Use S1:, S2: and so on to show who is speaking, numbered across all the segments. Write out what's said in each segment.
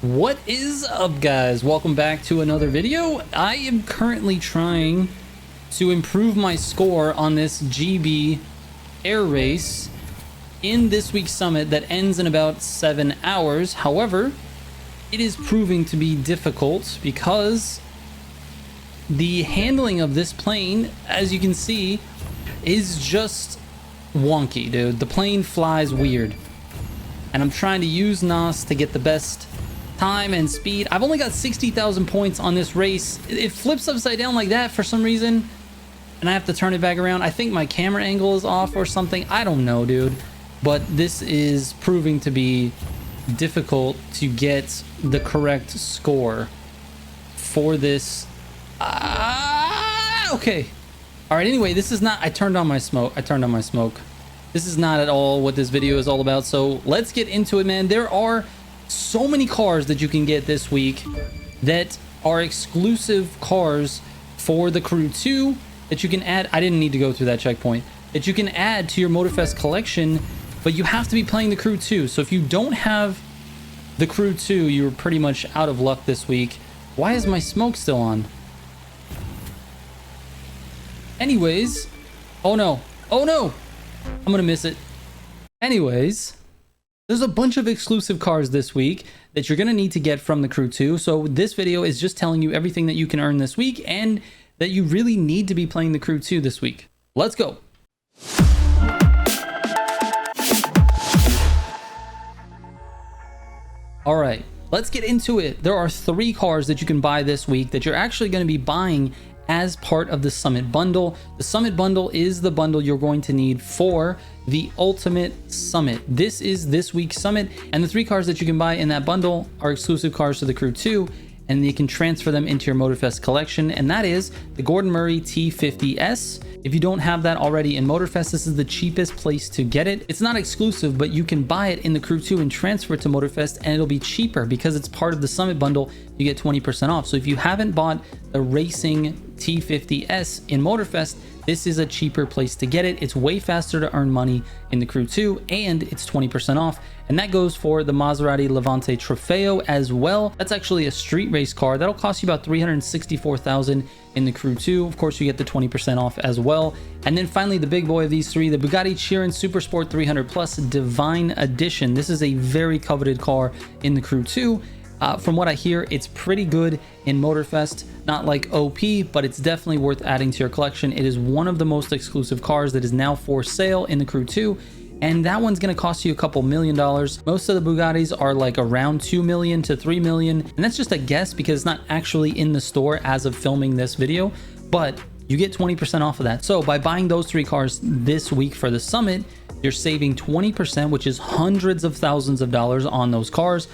S1: What is up, guys? Welcome back to another video. I am currently trying to improve my score on this GB air race in this week's summit that ends in about 7 hours. However, it is proving to be difficult because the handling of this plane, as you can see, is just wonky, dude. The plane flies weird, and I'm trying to use NOS to get the best time and speed. I've only got 60,000 points on this race. It flips upside down like that for some reason, and I have to turn it back around. I think my camera angle is off or something. I don't know, dude. But this is proving to be difficult to get the correct score for this. Okay. All right, anyway, this is not... I turned on my smoke. This is not at all what this video is all about, so let's get into it, man. There are so many cars that you can get this week that are exclusive cars for the Crew 2 that you can add. I didn't need to go through that checkpoint. That you can add to your Motorfest collection, but you have to be playing the Crew 2. So if you don't have the Crew 2, you're pretty much out of luck this week. Why is my smoke still on? Anyways, oh no, I'm gonna miss it. Anyways, there's a bunch of exclusive cars this week that you're going to need to get from the Crew 2. So this video is just telling you everything that you can earn this week and that you really need to be playing the Crew 2 this week. Let's go. All right, let's get into it. There are 3 cars that you can buy this week that you're actually going to be buying as part of the Summit Bundle. The Summit Bundle is the bundle you're going to need for the Ultimate Summit. This is this week's Summit, and the 3 cars that you can buy in that bundle are exclusive cars to the Crew 2, and you can transfer them into your Motorfest collection, and that is the Gordon Murray T50S. If you don't have that already in Motorfest, this is the cheapest place to get it. It's not exclusive, but you can buy it in the Crew 2 and transfer it to Motorfest, and it'll be cheaper because it's part of the Summit Bundle. You get 20% off. So if you haven't bought the Racing T50S in Motorfest, this is a cheaper place to get it. It's way faster to earn money in the Crew 2, and it's 20% off. And that goes for the Maserati Levante Trofeo as well. That's actually a street race car. That'll cost you about $364,000 in the Crew 2. Of course, you get the 20% off as well. And then finally, the big boy of these 3, the Bugatti Chiron Supersport 300 Plus Divine Edition. This is a very coveted car in the Crew 2. From what I hear, it's pretty good in Motorfest. Not like OP, but it's definitely worth adding to your collection. It is one of the most exclusive cars that is now for sale in the Crew 2, and that one's going to cost you a couple $1 million. Most of the Bugattis are like around $2 million to $3 million, and that's just a guess because it's not actually in the store as of filming this video, but you get 20% off of that. So by buying those 3 cars this week for the Summit, you're saving 20%, which is hundreds of thousands of dollars on those cars,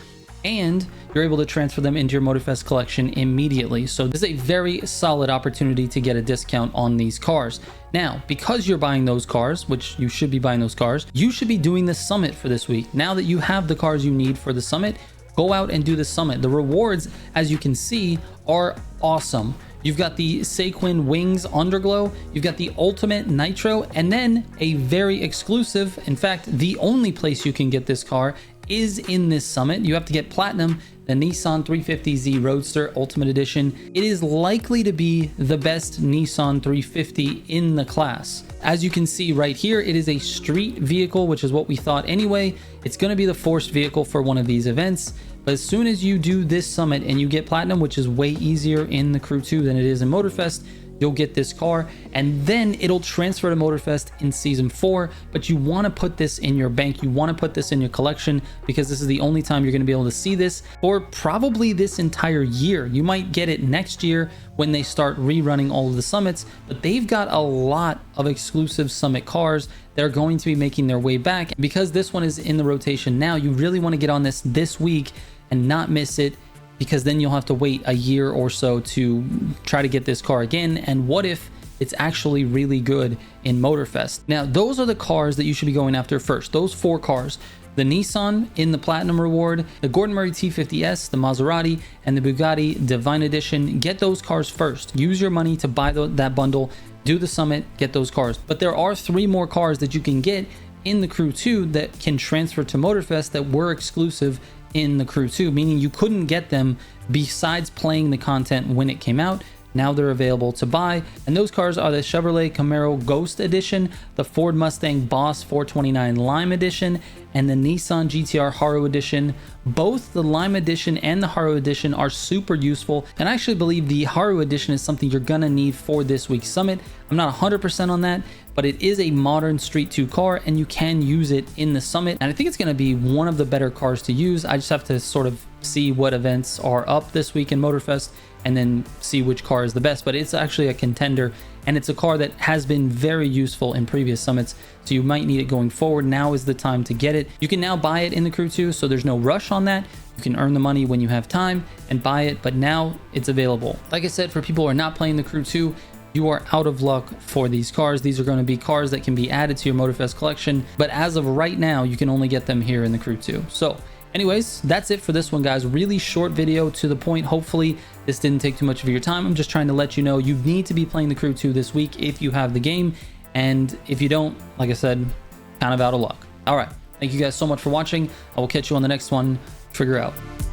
S1: and you're able to transfer them into your Motorfest collection immediately. So this is a very solid opportunity to get a discount on these cars. Now, because you're buying those cars, which you should be buying those cars, you should be doing the Summit for this week. Now that you have the cars you need for the Summit, go out and do the Summit. The rewards, as you can see, are awesome. You've got the Sequin Wings Underglow, you've got the Ultimate Nitro, and then a very exclusive, in fact, the only place you can get this car is in this Summit. You have to get Platinum, the Nissan 350Z Roadster Ultimate Edition. It is likely to be the best Nissan 350 in the class. As you can see right here, it is a street vehicle, which is what we thought anyway. It's going to be the forced vehicle for one of these events. But as soon as you do this Summit and you get Platinum, which is way easier in the Crew 2 than it is in Motorfest, you'll get this car, and then it'll transfer to Motorfest in Season 4, but you want to put this in your bank. You want to put this in your collection because this is the only time you're going to be able to see this for probably this entire year. You might get it next year when they start rerunning all of the Summits, but they've got a lot of exclusive Summit cars that are going to be making their way back. Because this one is in the rotation now, you really want to get on this week and not miss it, because then you'll have to wait a year or so to try to get this car again. And what if it's actually really good in Motorfest? Now, those are the cars that you should be going after first. Those 4 cars: the Nissan in the Platinum reward, the Gordon Murray T50S, the Maserati, and the Bugatti Divine Edition. Get those cars first. Use your money to buy that bundle, do the Summit, get those cars. But there are 3 more cars that you can get in the Crew 2 that can transfer to Motorfest that were exclusive in the Crew 2, meaning you couldn't get them besides playing the content when it came out. Now they're available to buy, and those cars are the Chevrolet Camaro Ghost Edition, the Ford Mustang Boss 429 Lime Edition, and the Nissan GTR Haru Edition. Both the Lime Edition and the Haru Edition are super useful, and I actually believe the Haru Edition is something you're gonna need for this week's summit. I'm not 100% on that, but it is a modern Street 2 car, and you can use it in the summit, and I think it's gonna be one of the better cars to use. I just have to sort of see what events are up this week in Motorfest, and then see which car is the best, but it's actually a contender, and it's a car that has been very useful in previous summits, so you might need it going forward. Now is the time to get it. You can now buy it in the Crew 2, so there's no rush on that. You can earn the money when you have time and buy it, but now it's available. Like I said, for people who are not playing the Crew 2, you are out of luck for these cars. These are going to be cars that can be added to your Motorfest collection, but as of right now, you can only get them here in the Crew 2. So anyways, that's it for this one, guys. Really short video, to the point. Hopefully this didn't take too much of your time. I'm just trying to let you know you need to be playing the Crew 2 this week if you have the game, and if you don't, like I said, kind of out of luck. All right, thank you guys so much for watching. I will catch you on the next one. Trigger out.